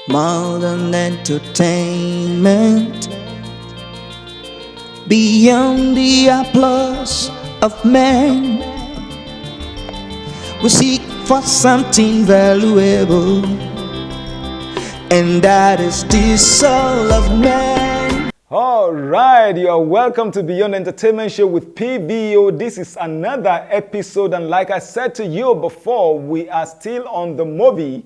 more than entertainment, beyond the applause of men. We seek for something valuable, and that is the soul of man. All right, you are welcome to Beyond Entertainment Show with PVO. This is another episode, and like I said to you before, we are still on the movie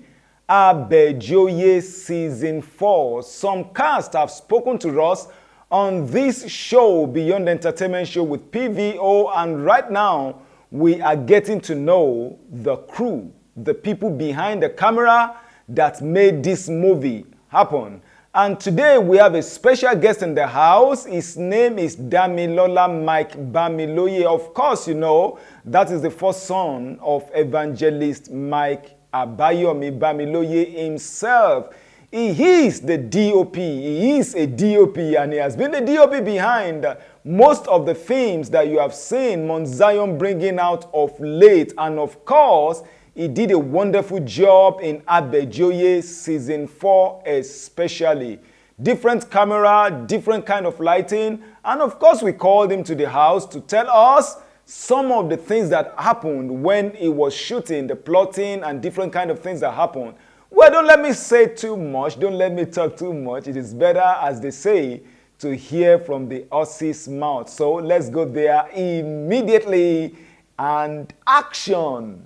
ABEJOYE Season 4. Some cast have spoken to us on this show, Beyond Entertainment Show with PVO, and right now we are getting to know the crew, the people behind the camera that made this movie happen. And today we have a special guest in the house. His name is Damilola Mike-Bamiloye. Of course, you know, that is the first son of evangelist Mike-Bamiloye Bamiloye himself. He is the DOP. He is a DOP, and he has been the DOP behind most of the films that you have seen Mount Zion bringing out of late. And of course, he did a wonderful job in ABEJOYE Season 4 especially. Different camera, different kind of lighting. And of course, we called him to the house to tell us some of the things that happened when he was shooting, the plotting and different kind of things that happened. Well, don't let me say too much. Don't let me talk too much. It is better, as they say, to hear from the horse's mouth. So let's go there immediately and action.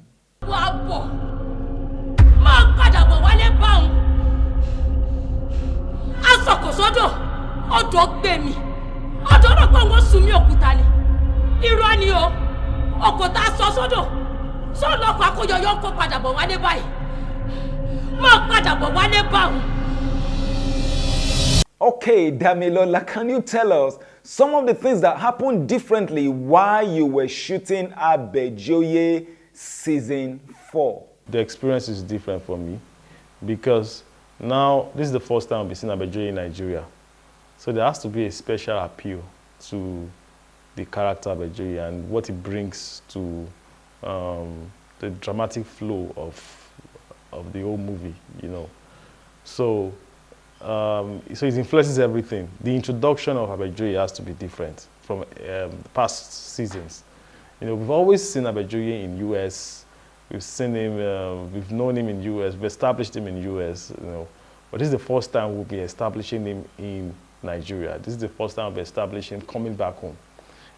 Okay, Damilola, can you tell us some of the things that happened differently while you were shooting ABEJOYE Season 4? The experience is different for me because now this is the first time I've been seeing ABEJOYE in Nigeria. So there has to be a special appeal to the character ABEJOYE and what it brings to the dramatic flow of the whole movie, you know. So it influences everything. The introduction of ABEJOYE has to be different from past seasons. You know, we've always seen ABEJOYE in US. We've seen him, we've known him in US, we've established him in US, you know. But this is the first time we'll be establishing him in Nigeria. This is the first time we'll establish him coming back home.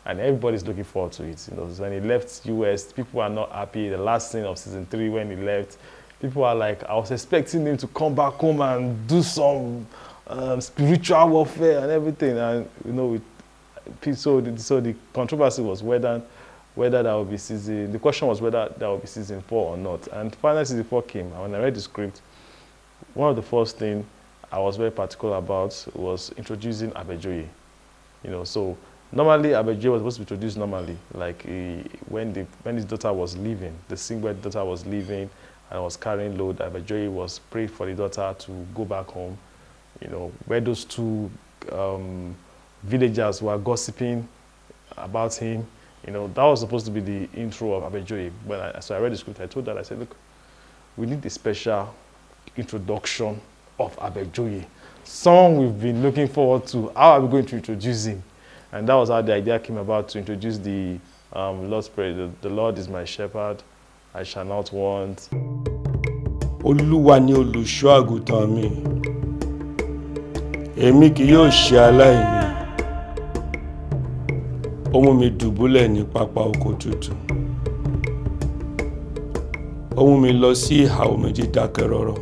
And everybody's looking forward to it. You know, so when he left US, people are not happy. The last scene of Season 3 when he left, people are like, I was expecting him to come back home and do some spiritual warfare and everything. And, you know, so the controversy was whether that would be the question was whether that would be Season 4 or not. And finally Season 4 came. And when I read the script, one of the first things I was very particular about was introducing ABEJOYE. You know, so normally ABEJOYE was supposed to be introduced normally, like when his daughter was leaving, the scene where the daughter was leaving and was carrying load, ABEJOYE was praying for the daughter to go back home. You know, where those two villagers were gossiping about him. You know, that was supposed to be the intro of ABEJOYE. So I read the script, I told her, I said, look, we need a special introduction of ABEJOYE. Song we've been looking forward to. How are we going to introduce him? And that was how the idea came about, to introduce the Lord's Prayer. The Lord is my shepherd, I shall not want. Olúwa ni olùṣọ́ àgùntàn mi, èmi kì yóò ṣe aláìní. Ó mú mi dùbúlẹ̀ ní pápá oko tútù. Ó mú mi lọ sí ìhà omi dídákẹ́ rọ́rọ́.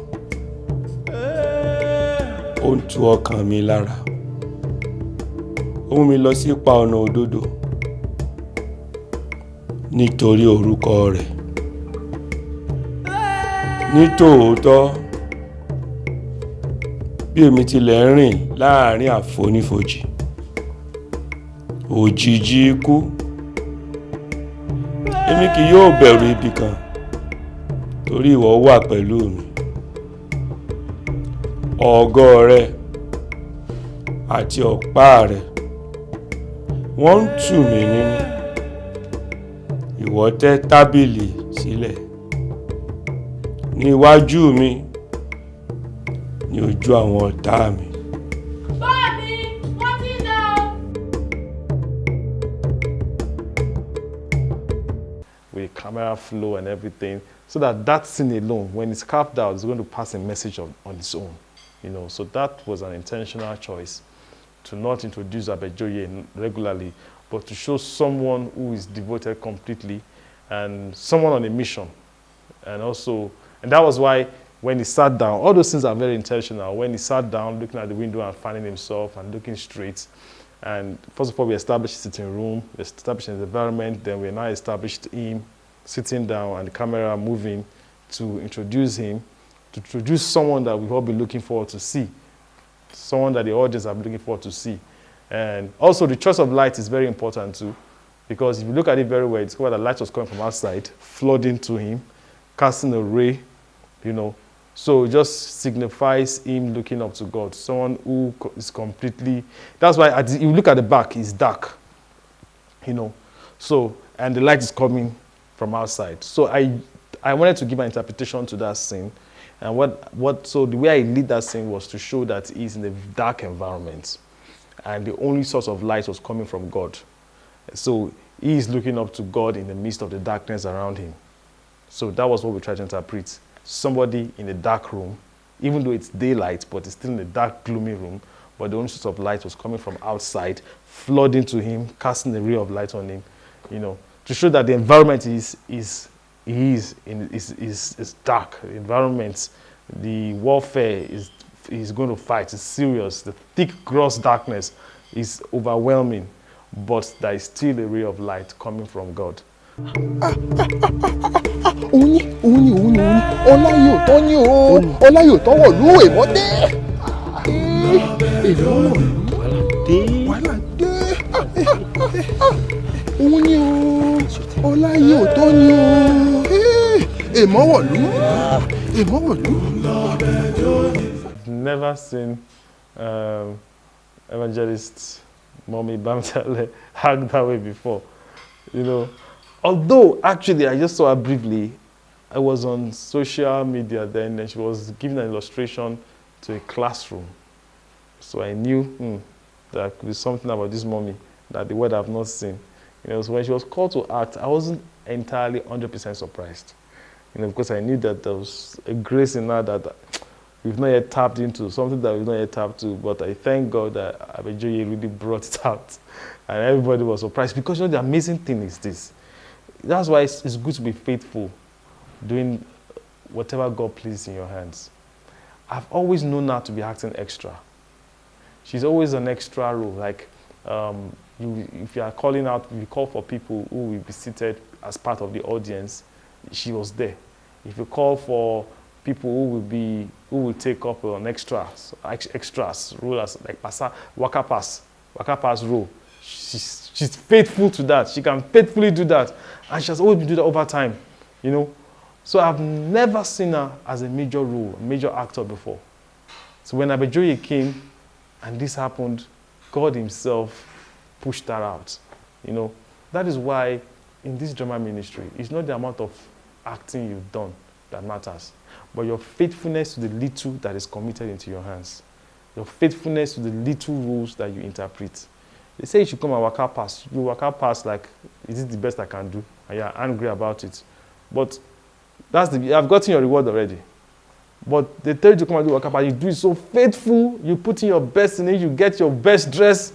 Ó ń tu ọkàn mi lára. Ó mú mi lọ sí ipa ọ̀nà òdodo nítorí orúkọ rẹ̀. Nítòótọ́, bí èmi tilẹ̀ ń rìn láàrin àfonífojì, òjìji ikú, èmi kì yóò bẹ̀rù ibi kan, torí ìwọ wà pẹ̀lú mi. Ọ̀gọ́ rẹ àti ọ̀pá rẹ, wọ́n ń tù mí nínú. Ìwọ tẹ́ tábìlì sílẹ̀ níwájú mi ní ojú àwọn ọ̀tá mi. Báàmì, wọ́n ti dá. With camera flow and everything, so that scene alone, when it's carved out, is going to pass a message on its own, you know. So that was an intentional choice to not introduce ABEJOYE regularly, but to show someone who is devoted completely and someone on a mission. And that was why when he sat down, all those things are very intentional. When he sat down, looking at the window and finding himself and looking straight, and first of all, we established the sitting room, we established the environment, then we now established him sitting down and the camera moving to introduce him, to introduce someone that we've all been looking forward to see, someone that the audience have been looking forward to see. And also the choice of light is very important too, because if you look at it very well, it's clear that light was coming from outside, flooding to him, casting a ray, you know. So it just signifies him looking up to God, someone who is completely, that's why if you look at the back, it's dark, you know. So, and the light is coming from outside. So I wanted to give an interpretation to that scene. And so the way I lead that scene was to show that he's in a dark environment and the only source of light was coming from God. So he is looking up to God in the midst of the darkness around him. So that was what we tried to interpret. Somebody in a dark room, even though it's daylight, but it's still in a dark, gloomy room, but the only source of light was coming from outside, flooding to him, casting a ray of light on him, you know, to show that the environment is dark. The environment, the warfare is going to fight, it's serious. The thick, gross darkness is overwhelming, but there is still a ray of light coming from God. I've never seen evangelist Mommy Bamiloye act that way before, you know. Although, actually, I just saw her briefly. I was on social media then, and she was giving an illustration to a classroom. So I knew there could be something about this mommy that the word I've not seen. You know, so when she was called to act, I wasn't entirely 100% surprised. You know, because I knew that there was a grace in her that we've not yet tapped into, something that we've not yet tapped to. But I thank God that ABEJOYE really brought it out. And everybody was surprised because, you know, the amazing thing is this. That's why it's good to be faithful, doing whatever God places in your hands. I've always known her to be acting extra. She's always an extra role. Like, if you are calling out, if you call for people who will be seated as part of the audience, she was there. If you call for people who will take up an extras role, as like waka pass role, she's faithful to that. She can faithfully do that. And she has always been doing that over time, you know. So I've never seen her as a major role, a major actor before. So when ABEJOYE came and this happened, God himself pushed her out, you know. That is why in this drama ministry, it's not the amount of acting you've done that matters, but your faithfulness to the little that is committed into your hands. Your faithfulness to the little roles that you interpret. They say you should come and waka pass. You waka pass like, is it the best I can do? And you're angry about it. But I've gotten your reward already. But they tell you to come and do waka pass. You do it so faithful. You put in your best in it. You get your best dress.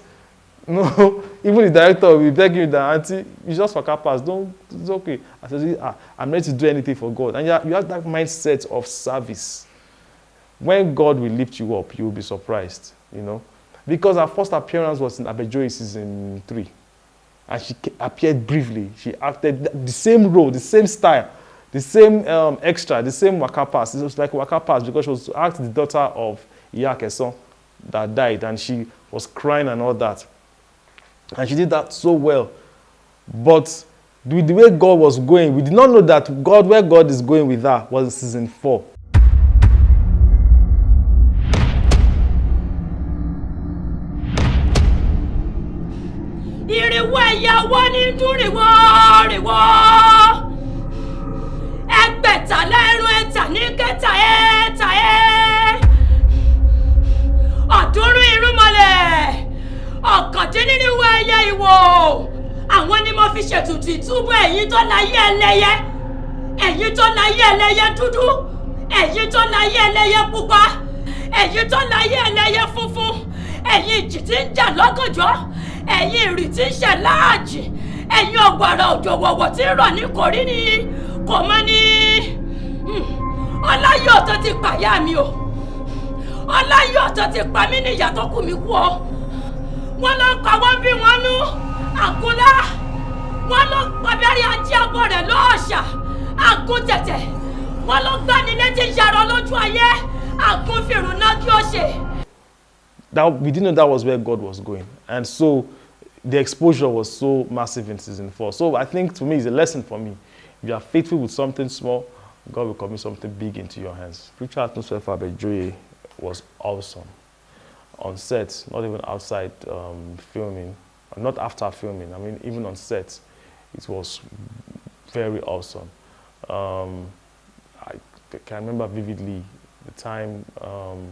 No, even the director will be begging you that, auntie, you just waka pass. It's okay. I said, I'm ready to do anything for God. And you have that mindset of service. When God will lift you up, you will be surprised, you know. Because her first appearance was in ABEJOYE season 3. And she appeared briefly. She acted the same role, the same style, the same extra, the same waka pass. It was like waka pass because she was to act the daughter of Iya Keson that died. And she was crying and all that. And she did that so well. But with the way God was going, we did not know that where God is going with her was in season 4. Ìrìwọ̀ ìyàwó ní dúrìwọ̀ rìwọ̀. Ẹgbẹ̀ta lẹ́rù ẹ̀ta ní kẹta ẹ̀ta ẹ̀. ti túbọ̀ ẹ̀yin tó láyé ẹlẹ́yẹ ẹ̀yin tó láyé ẹlẹ́yẹ dúdú ẹ̀yin tó láyé ẹlẹ́yẹ pupa ẹ̀yin tó láyé ẹlẹ́yẹ funfun ẹ̀yin ìjì tí ń jà lọ́gànjọ́ ẹ̀yin ìrì tí ń ṣẹ̀ láàjì ẹ̀yin ọ̀gbàrà òjò wọ̀wọ̀ tí ń rọ̀ ní kòrí ni kò mọ́ ní. Ọláyọ̀ tó ti pàyà mi o Ọláyọ̀ tó ti pa mí níyà tó kù mí kú o wọ́n lọ pa wọ́n bí wọ́n nú àkúnlá wọ́n lọ pàbẹ́rẹ́ ajé àbọ̀ rẹ̀ lọ́ọ̀ṣà àgún tẹ̀tẹ̀ wọ́n lọ gbani létí yàrá lójú ayé àgún fìrùn náà kí ó ṣe. That we didn't know that was where God was going, and so the exposure was so massive in season 4. So I think to me it's a lesson for me. If you are faithful with something small, God will commit something big into your hands. Spiritual atmosphere for ABEJOYE was awesome. On set, not even outside filming, not after filming. I mean, even on set, it was very awesome. I can remember vividly the time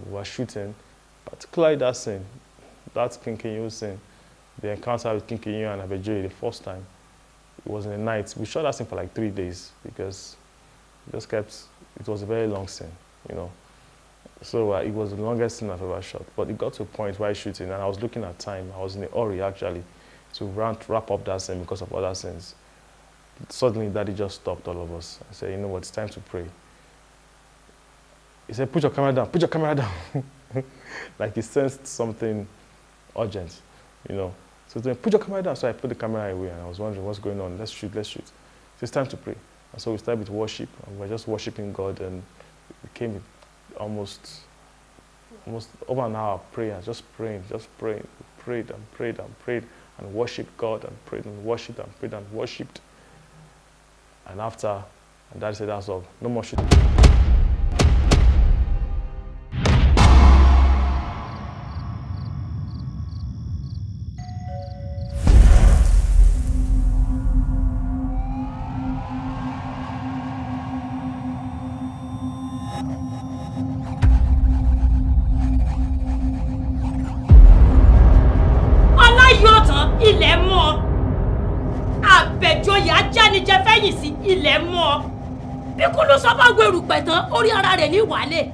we were shooting, particularly that scene, that King Kenyo scene, the encounter with King Kenyo and ABEJOYE the first time. It was in the night. We shot that scene for like 3 days because it was a very long scene, you know. So it was the longest scene I've ever shot. But it got to a point while shooting, and I was looking at time. I was in a hurry, actually, to wrap up that scene because of other scenes. Suddenly, Daddy just stopped all of us. I said, you know what, it's time to pray. He said, put your camera down, put your camera down. Like he sensed something urgent, you know. So he said, put your camera down. So I put the camera away, and I was wondering what's going on. Let's shoot, let's shoot. So it's time to pray. And so we started with worship, and we were just worshiping God, and it came almost over an hour of prayer, just praying. We prayed and prayed and prayed and worshiped God and prayed and worshiped and prayed and worshiped. And after, and Daddy said, that's all, no more shooting. Ilẹ̀ mọ́ ABEJOYE ajánijẹ fẹ̀yìn sí ilẹ̀ mọ́ bí kúlú sọ bá gbèrú pẹ̀tàn orí ara rẹ̀ ní wàlẹ̀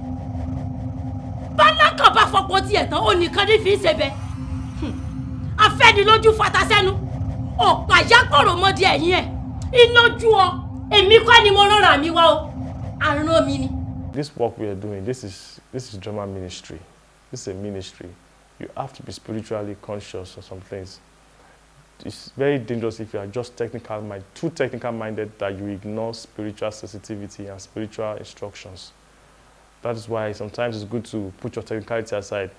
bálákàn bá fọpọ̀ tiẹ̀ tán ó nìkan ní fi ń ṣe bẹ́ẹ̀ afẹ́nilójú fatasẹ́nu ọ̀pá yákọ̀rọ̀ mọ́dí ẹ̀yìn ẹ̀ iná jú ọ èmi kọ́ ni mo rọra mi wá o àrùn mi ni. This work we are doing, this is drama ministry. This is a ministry. You have to be spiritually conscious of some things. It's very dangerous if you are just too technical minded that you ignore spiritual sensitivity and spiritual instructions. That is why sometimes it's good to put your technicality aside.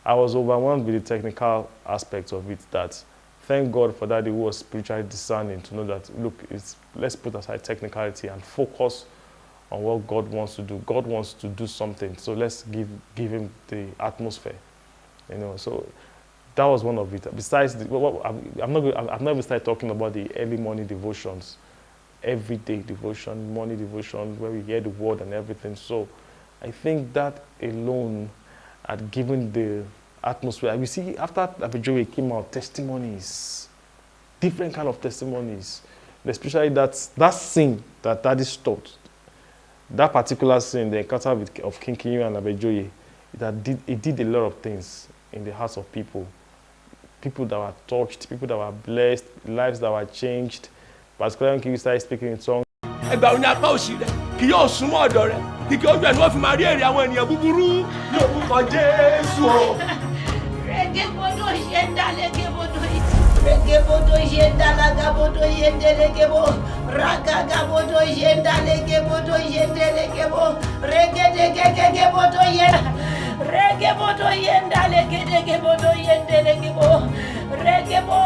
I was overwhelmed with the technical aspects of it. That thank God for that, who was spiritually discerning to know that, look, let's put aside technicality and focus on what God wants to do. God wants to do something, so let's give him the atmosphere, you know. So that was one of it. Besides, I've not even started talking about the early morning devotions, everyday devotion, morning devotion, where we hear the word and everything. So I think that alone had given the atmosphere. We see after ABEJOYE came out, testimonies, different kind of testimonies, especially that scene that Daddy stopped. That particular scene, the encounter of King Kenyo and ABEJOYE, it did a lot of things in the hearts of people. People that were touched, people that were blessed, lives that were changed. Particularly when King started speaking in tongues. Ẹgbà òní apá òsì rẹ̀ kì yóò súnmọ́ ọ̀dọ̀ rẹ̀ kìkì ojú ẹ̀ ni wọ́n fi máa rí èrè àwọn ènìyàn búburú ní orúkọ Jésù o. Regebodo ṣe ń dá legebodo yìí. Regebodo ṣe ń dá lagabodo ṣe ń dé legebo. Ragagabodo ṣe ń dá legebodo ṣe ń dé legebo. Regedegegebodo ṣe ń dá. Regebodo ṣe ń dá legedegebodo ṣe ń dé legebo. Regebo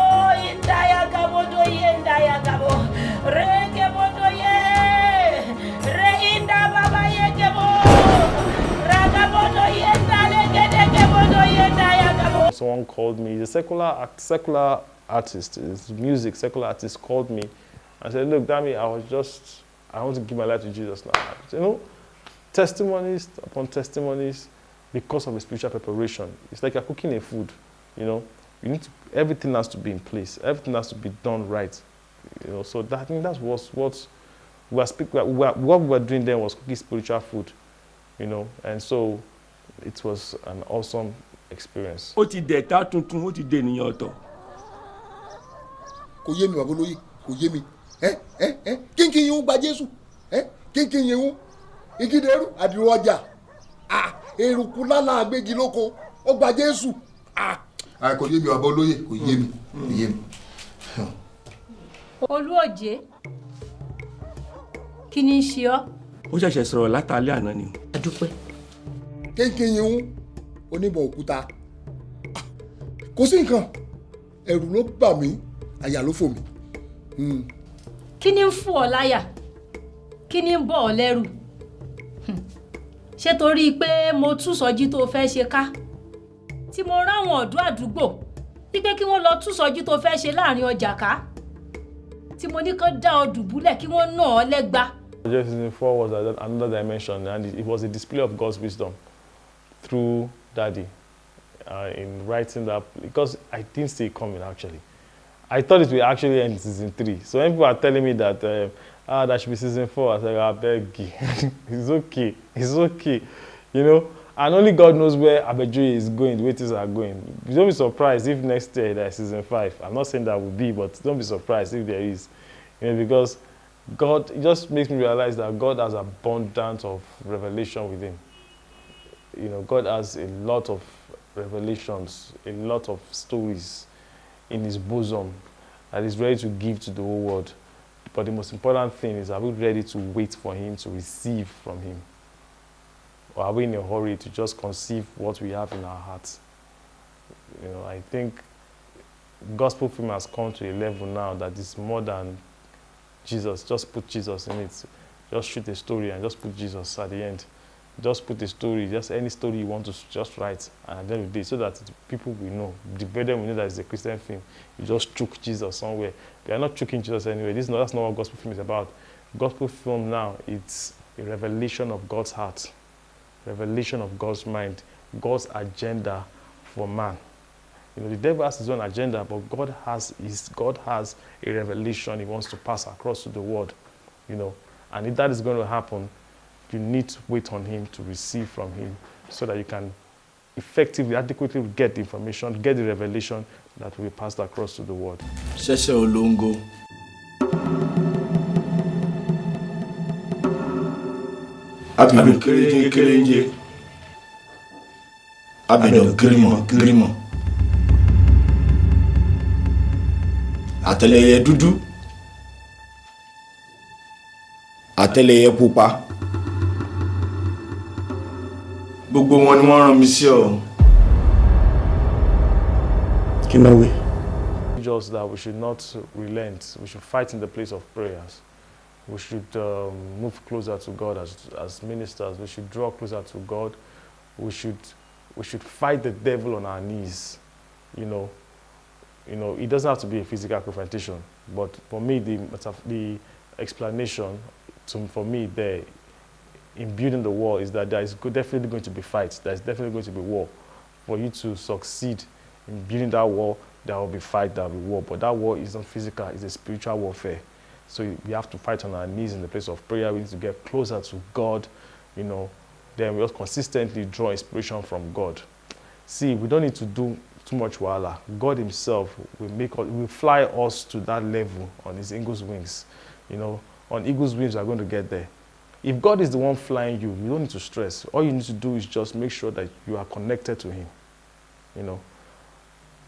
indayagabodo ṣe ń dayagabo. Regebodo ṣe reinda baba yegebo. Ragabodo ṣe ń dá legedegebodo ṣe ń dayagabo. Someone called me, he's a secular artist, his music, secular artist called me and said, look, Dami, I want to give my life to Jesus now. You know, testimonies upon testimonies because of a spiritual preparation. It's like you're cooking a food, you know. Everything has to be in place. Everything has to be done right. So that, I think that was what what we were doing then was cooking spiritual food, and so it was an awesome experience. ó ti dẹ̀ta tuntun ó ti dé ènìyàn ọ̀tọ̀. kò yé mi Babolóyè kò yé mi kínkín yín ń gba Jésù kínkín yín ń igídẹ́rù àdìrò ọjà eruku lálá àgbégi lóko ó gba Jésù. kò yé mi Babolóyè kò yé mi kò yé mi. Olúòjé kí ni í ṣe ọ́? ó ṣẹ̀ṣẹ̀ sọ̀rọ̀ látàlẹ́ àná ni. A dúpẹ́. kínkín yín ń oníbọn òkúta kò sí nǹkan ẹ̀rù ló bà mí àyà ló fò mí. Kí ni ń fún ọ láyà? Kí ni ń bọ̀ ọ́ lẹ́rù? Ṣé torí pé mo tú sọjí tó fẹ́ ṣe ká? Tí mo ráwọn ọ̀dọ́ àdúgbò wípé kí wọ́n lọ tú sọjí tó fẹ́ ṣe láàrin ọjà ká? Tí mo ní kán dá ọ dùbúlẹ̀ kí wọ́n nà ọ́ lẹ́gba? Season 4 was another dimension, and it was a display of God's wisdom through Daddy in writing that, because I didn't see it coming actually. I thought it would actually end in season 3. So when people are telling me that that should be season 4, I said, I beg you. It's okay, And only God knows where ABEJOYE is going, the way things are going. Don't be surprised if next year there's season 5. I'm not saying that will be, but don't be surprised if there is, because God, it just makes me realize that God has abundance of revelation within. God has a lot of revelations, a lot of stories in his bosom that he's ready to give to the whole world. But the most important thing is, are we ready to wait for him to receive from him? Or are we in a hurry to just conceive what we have in our hearts? I think gospel film has come to a level now that is more than Jesus. Just put Jesus in it. Just shoot a story and just put Jesus at the end. Just put a story, just any story you want to just write, and at the end of the day, so that people will know. The better we know that it's a Christian film. You just choke Jesus somewhere. We are not choking Jesus anyway. That's not what gospel film is about. Gospel film now, it's a revelation of God's heart, revelation of God's mind, God's agenda for man. The devil has his own agenda, but God has a revelation he wants to pass across to the world. And if that is going to happen, you need to wait on him to receive from him, so that you can effectively, adequately get the information, get the revelation that will be passed across to the world. Ṣẹ̀ṣẹ̀ olóńgó. Abidjan kéréje. Abidjan gírímọ̀. Àtẹlẹyẹ dúdú. Àtẹlẹyẹ pupa. Gbogbo wọn ni wọ́n rán mi sí ọ. Kí ló wí? Just that we should not relent. We should fight in the place of prayers. We should move closer to God as ministers. We should draw closer to God. We should fight the devil on our knees. It doesn't have to be a physical confrontation. But for me, the explanation for me there in building the wall is that there is definitely going to be fights. There is definitely going to be war. For you to succeed in building that wall, there will be fight, there will be war. But that war is not physical, it's a spiritual warfare. So we have to fight on our knees in the place of prayer. We need to get closer to God, Then we just consistently draw inspiration from God. See, we don't need to do too much wahala. God himself will fly us to that level on his eagle's wings. On eagle's wings, we are going to get there. If God is the one flying you, you don't need to stress. All you need to do is just make sure that you are connected to him.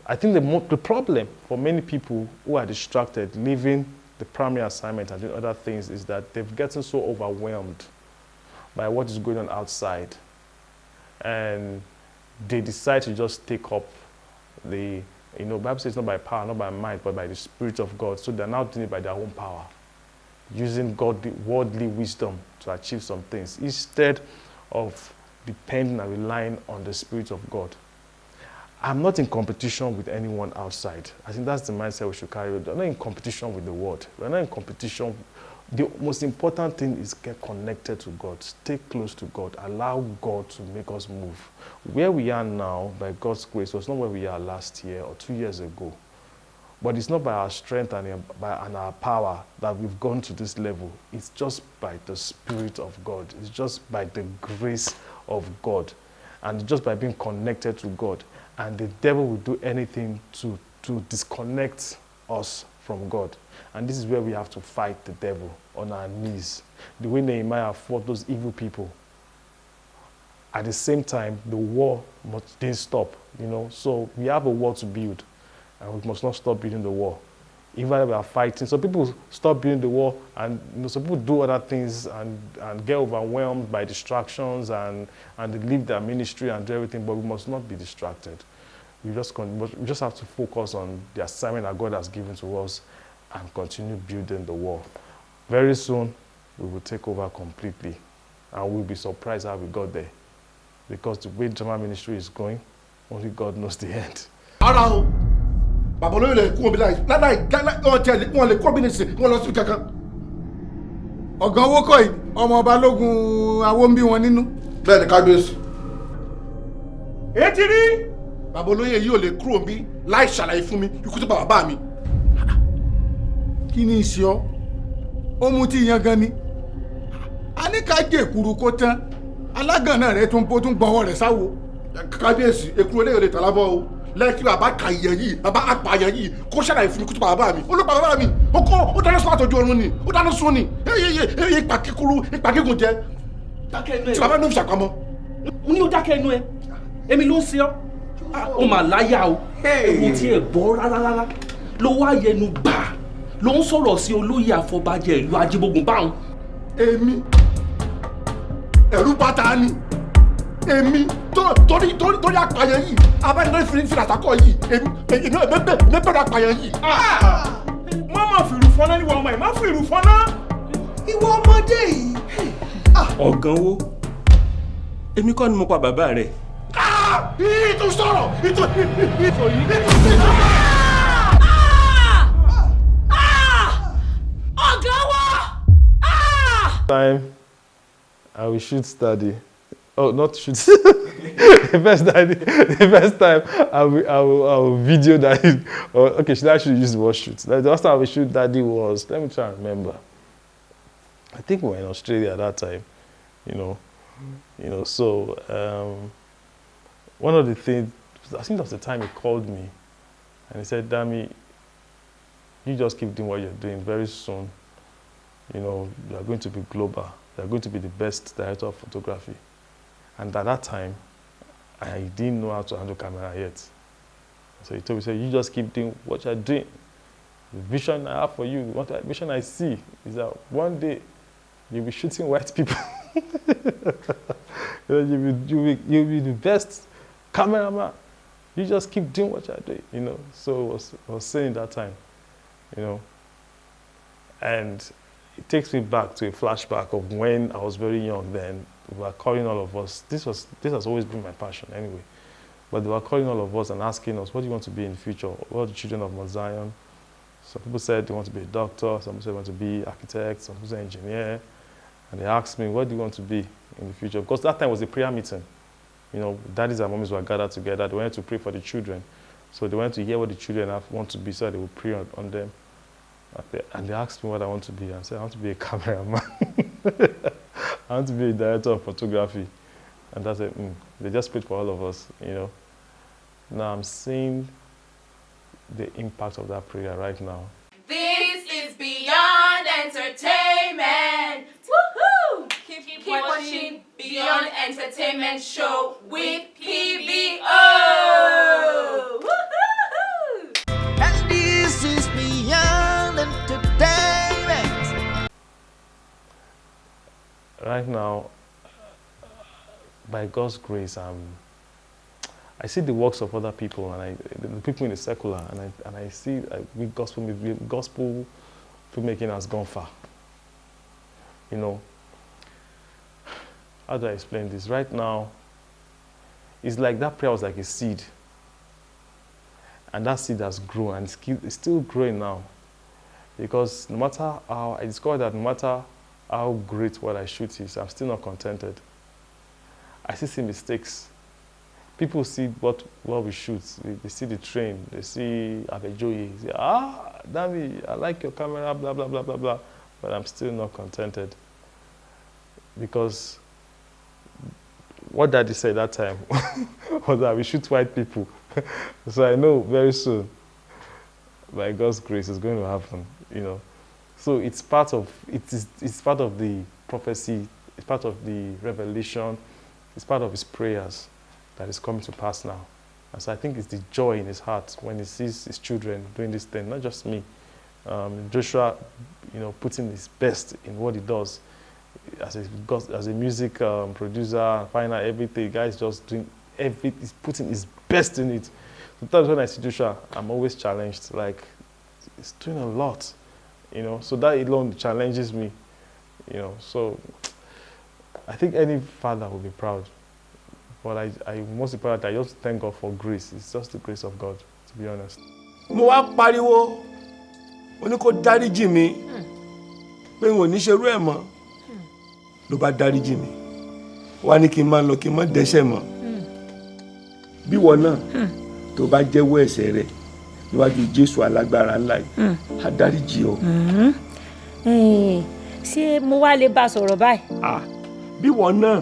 I think the problem for many people who are distracted, leaving the primary assignment and doing other things, is that they've gotten so overwhelmed by what is going on outside. And they decide to just take up the Bible says not by power, not by might, but by the Spirit of God. So they're now doing it by their own power, using worldly wisdom to achieve some things, instead of depending and relying on the Spirit of God. I'm not in competition with anyone outside. I think that's the mindset we should carry. We're not in competition with the world. We're not in competition. The most important thing is get connected to God. Stay close to God. Allow God to make us move. Where we are now, by God's grace, was not where we are last year or 2 years ago. But it's not by our strength and our power that we've gone to this level. It's just by the Spirit of God. It's just by the grace of God. And just by being connected to God. And the devil will do anything to disconnect us from God. And this is where we have to fight the devil on our knees. The way Nehemiah fought those evil people. At the same time, the war didn't stop, So we have a war to build. And we must not stop building the wall. Even when we are fighting, some people stop building the wall, and some people do other things and get overwhelmed by distractions and they leave their ministry and do everything. But we must not be distracted. We just have to focus on the assignment that God has given to us and continue building the wall. Very soon, we will take over completely, and we'll be surprised how we got there, because the way drama ministry is going, only God knows the end. Babolóye lè kú omi láì wọ́n lè kú omi nìsín wọ́n lọ sí kankan. Ọ̀gá owó kọ́ yìí ọmọ balógun awo ń bí wọn nínú. Bẹ́ẹ̀ ni kábíyèsí. Etí rí. Babolóye yìí ò lè kúrò bí láì ṣàlàyé fún mi ikú tó bá bàbá mi. Kí ni ìṣe ọ́? Ó mú tí yan gan ni. A ní ká jẹ́ èkuru kó tán. Alágànnà rẹ̀ tún gbọ́wọ́ rẹ̀ sáwo. Kábíyèsí èkuru eléyìí lè tàlábọ̀ o. Lẹ́yìn bàbá kàyẹ̀ yìí bàbá apààyàn yìí kó ṣàlàyé fún mi kútu bàbá mi olùpàá bàbá mi ó dáná sún àtọ́jú ọ̀run ni ó dáná sún ni ipa kíkúrú ipa gígùn jẹ tí bàbá ní ìṣàpamọ́. Mo ní o dákẹ́ ẹnu ẹ èmi ló ń ṣe ọ́ ó mà láyà o ewu tí ẹ bọ́ rárá ló wá yẹnu gbà ló ń sọ̀rọ̀ sí olóyè àfọ̀bàjẹ́ ìlú Ajíbógun báwọn. Èmi ẹ̀rú bàtà ni èmi torí apààyàn yìí abáyọ̀ fìlà àtàkọ́ yìí èmi bẹ̀rẹ̀ apààyàn yìí. Má má fìrù fọ́nà níwọ̀ ọmọ ẹ̀ má fìrù fọ́nà. Ìwọ ọmọdé yìí. Ọ̀gán wo èmi kọ́ ni mo pa bàbá rẹ̀. Ìtò sọ̀rọ̀ ìtò ọ̀gá wa. Time I will shoot Daddy. Oh, not shoot. The first time I will video Daddy. Okay, should I actually use the word shoot? The last time I will shoot Daddy was, let me try and remember. I think we were in Australia at that time, So one of the things, I think that was the time he called me, and he said, "Dami, you just keep doing what you're doing. Very soon, you are going to be global. You are going to be the best director of photography." And at that time, I didn't know how to handle camera yet. So he told me, "You just keep doing what you're doing. The vision I have for you, what vision I see is that one day you'll be shooting white people. You'll be the best cameraman. You just keep doing what you're doing." So I was saying that time, And it takes me back to a flashback of when I was very young then. They were calling all of us. This has always been my passion anyway. But they were calling all of us and asking us, "What do you want to be in the future? What are the children of Mount Zion?" Some people said they want to be a doctor. Some people said they want to be architect. Some people said engineer. And they asked me, "What do you want to be in the future?" Because that time was a prayer meeting. Daddies and mommies were gathered together. They wanted to pray for the children. So they wanted to hear what the children want to be, so they would pray on them. And they asked me what I want to be. I said, "I want to be a cameraman." I want to be a director of photography. And that's it. They just prayed for all of us, Now I'm seeing the impact of that prayer right now. This is Beyond Entertainment. Woohoo! Keep watching Beyond Entertainment Show with PBO. Woohoo! And this is Beyond Entertainment. Right now, by God's grace, I see the works of other people, and the people in the secular, and I see gospel filmmaking has gone far. How do I explain this? Right now, it's like that prayer was like a seed, and that seed has grown, and it's still growing now, because no matter how I discovered that no matter how great what I shoot is, I'm still not contented. I still see mistakes. people see what we shoot. They see the train. They see ABEJOYE. They say, Dami, I like your camera, blah, blah, blah, blah, blah. But I'm still not contented. Because what Daddy said that time was that we shoot white people. So I know very soon, by God's grace, it's going to happen, you know. So it's part of the prophecy, it's part of the revelation, it's part of his prayers that is coming to pass now. And so I think it's the joy in his heart when he sees his children doing this thing, not just me. Joshua, you know, putting his best in what he does as a music producer, final everything. The guy's just doing everything. He's putting his best in it. Sometimes when I see Joshua, I'm always challenged. Like, he's doing a lot, you know. So that alone challenges me, you know. So I think any father will be proud. But I most important, I just thank God for grace. It's just the grace of God, to be honest. Mo wá pariwo, ó ní kó dáríjì mi, pé n ò ní ṣerú ẹ̀ mọ́. Ló bá dáríjì mi. Wá ní kí n má lọ, kí n má dẹ́ṣẹ̀ mọ́. Bí wọ́n náà tó bá jẹ́wọ́ ẹ̀ṣẹ̀ rẹ̀ níwájú Jésù alágbára ńlá yìí, á dáríjì ọ́. Ṣé mo wá lè bá sọ̀rọ̀ báyìí? Bí wọ́n náà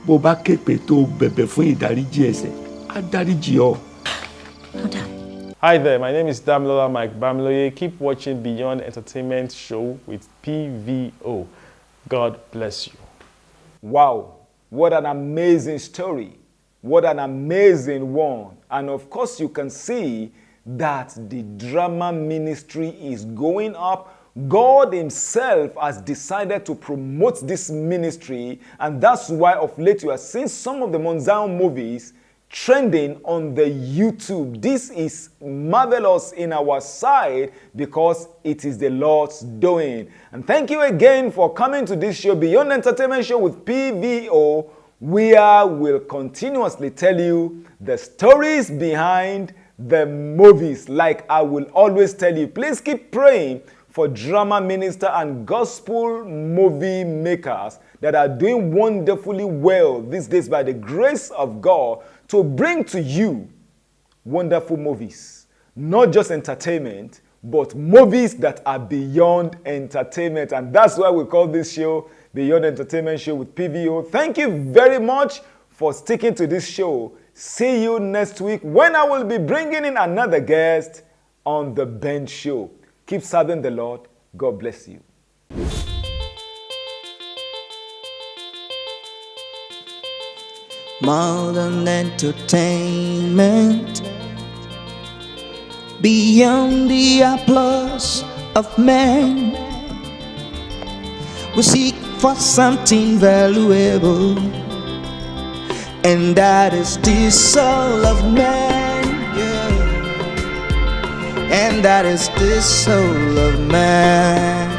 bó bá képe tó bẹ̀bẹ̀ fún ìdáríjì ẹ̀ṣẹ̀, á dáríjì ọ́. Hi there, my name is Damilola Mike-Bamiloye. Keep watching Beyond Entertainment Show with PVO. God bless you. Wow, what an amazing story. What an amazing one. And of course, you can see that the drama ministry is going up. God himself has decided to promote this ministry, and that's why of late you are seeing some of the Mount Zion movies trending on the YouTube. This is marvelous in our side because it is the Lord's doing. And thank you again for coming to this show, Beyond Entertainment Show with PVO, where we'll continuously tell you the stories behind the movies. Like I will always tell you, please keep praying for drama minister and gospel movie makers that are doing wonderfully well these days by the grace of God to bring to you wonderful movies. Not just entertainment, but movies that are beyond entertainment. And that's why we call this show Beyond Entertainment Show with PVO. Thank you very much for sticking to this show. See you next week when I will be bringing in another guest on The Bench Show. Keep serving the Lord. God bless you. More than entertainment, beyond the applause of men, we seek for something valuable, and that is the soul of man, yeah. And that is the soul of man.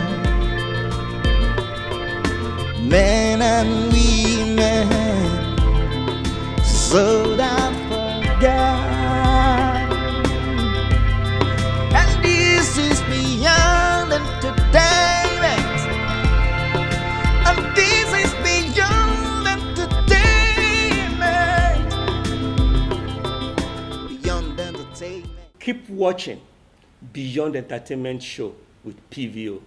Men and women so down for God, and this is beyond entertainment, and this is beyond entertainment, beyond entertainment. Keep watching Beyond Entertainment Show with PVO.